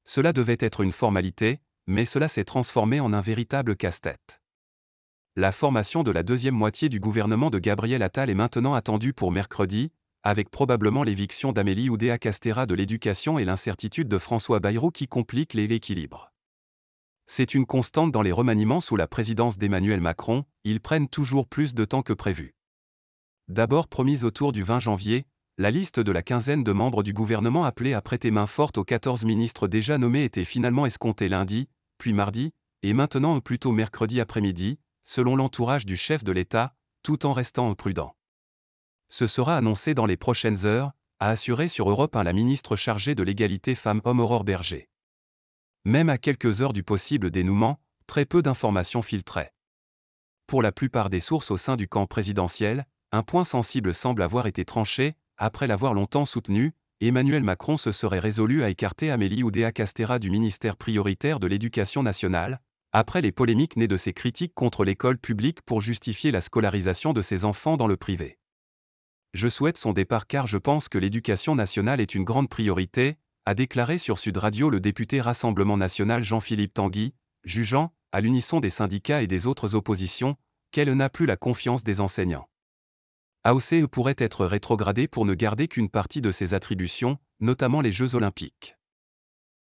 Cela devait être une formalité, mais cela s'est transformé en un véritable casse-tête. La formation de la deuxième moitié du gouvernement de Gabriel Attal est maintenant attendue pour mercredi, avec probablement l'éviction d'Amélie Oudéa-Castéra de l'éducation et l'incertitude de François Bayrou qui compliquent l'équilibre. C'est une constante dans les remaniements sous la présidence d'Emmanuel Macron, ils prennent toujours plus de temps que prévu. D'abord promise autour du 20 janvier, la liste de la quinzaine de membres du gouvernement appelés à prêter main forte aux 14 ministres déjà nommés était finalement escomptée lundi, puis mardi, et maintenant plutôt mercredi après-midi, selon l'entourage du chef de l'État, tout en restant prudent. Ce sera annoncé dans les prochaines heures, a assuré sur Europe 1 la ministre chargée de l'égalité femmes-hommes Aurore Berger. Même à quelques heures du possible dénouement, très peu d'informations filtraient. Pour la plupart des sources au sein du camp présidentiel, un point sensible semble avoir été tranché. Après l'avoir longtemps soutenu, Emmanuel Macron se serait résolu à écarter Amélie Oudéa-Castéra du ministère prioritaire de l'Éducation nationale, après les polémiques nées de ses critiques contre l'école publique pour justifier la scolarisation de ses enfants dans le privé. Je souhaite son départ car je pense que l'éducation nationale est une grande priorité, a déclaré sur Sud Radio le député Rassemblement national Jean-Philippe Tanguy, jugeant, à l'unisson des syndicats et des autres oppositions, qu'elle n'a plus la confiance des enseignants. AOCE pourrait être rétrogradé pour ne garder qu'une partie de ses attributions, notamment les Jeux Olympiques.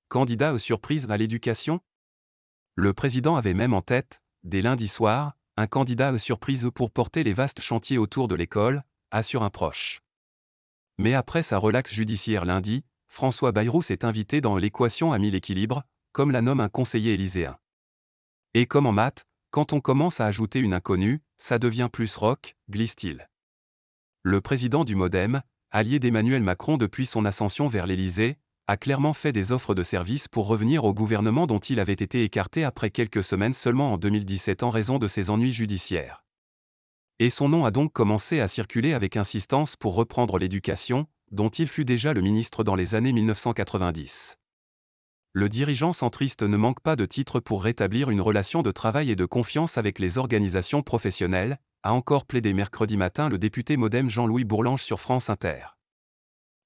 Candidat aux surprises à l'éducation ? Le président avait même en tête, dès lundi soir, un candidat aux surprises pour porter les vastes chantiers autour de l'école, assure un proche. Mais après sa relaxe judiciaire lundi, François Bayrou s'est invité dans l'équation à l'équilibre, comme la nomme un conseiller élyséen. Et comme en maths, quand on commence à ajouter une inconnue, ça devient plus rock, glisse-t-il. Le président du MoDem, allié d'Emmanuel Macron depuis son ascension vers l'Élysée, a clairement fait des offres de service pour revenir au gouvernement dont il avait été écarté après quelques semaines seulement en 2017 en raison de ses ennuis judiciaires. Et son nom a donc commencé à circuler avec insistance pour reprendre l'éducation, dont il fut déjà le ministre dans les années 1990. Le dirigeant centriste ne manque pas de titres pour rétablir une relation de travail et de confiance avec les organisations professionnelles, a encore plaidé mercredi matin le député MoDem Jean-Louis Bourlanges sur France Inter.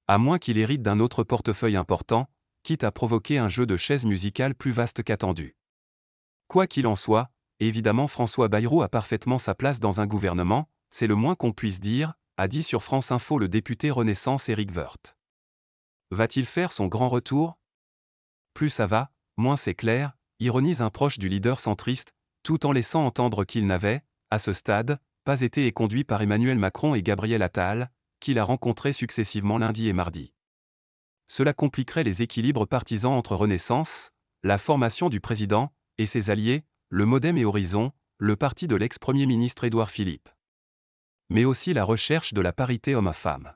À moins qu'il hérite d'un autre portefeuille important, quitte à provoquer un jeu de chaises musicales plus vaste qu'attendu. Quoi qu'il en soit, évidemment François Bayrou a parfaitement sa place dans un gouvernement, c'est le moins qu'on puisse dire, a dit sur France Info le député Renaissance Éric Woerth. Va-t-il faire son grand retour ? Plus ça va, moins c'est clair, ironise un proche du leader centriste, tout en laissant entendre qu'il n'avait, à ce stade, pas été conduit par Emmanuel Macron et Gabriel Attal, qu'il a rencontrés successivement lundi et mardi. Cela compliquerait les équilibres partisans entre Renaissance, la formation du président, et ses alliés, le MoDem et Horizon, le parti de l'ex-premier ministre Édouard Philippe. Mais aussi la recherche de la parité homme-femme.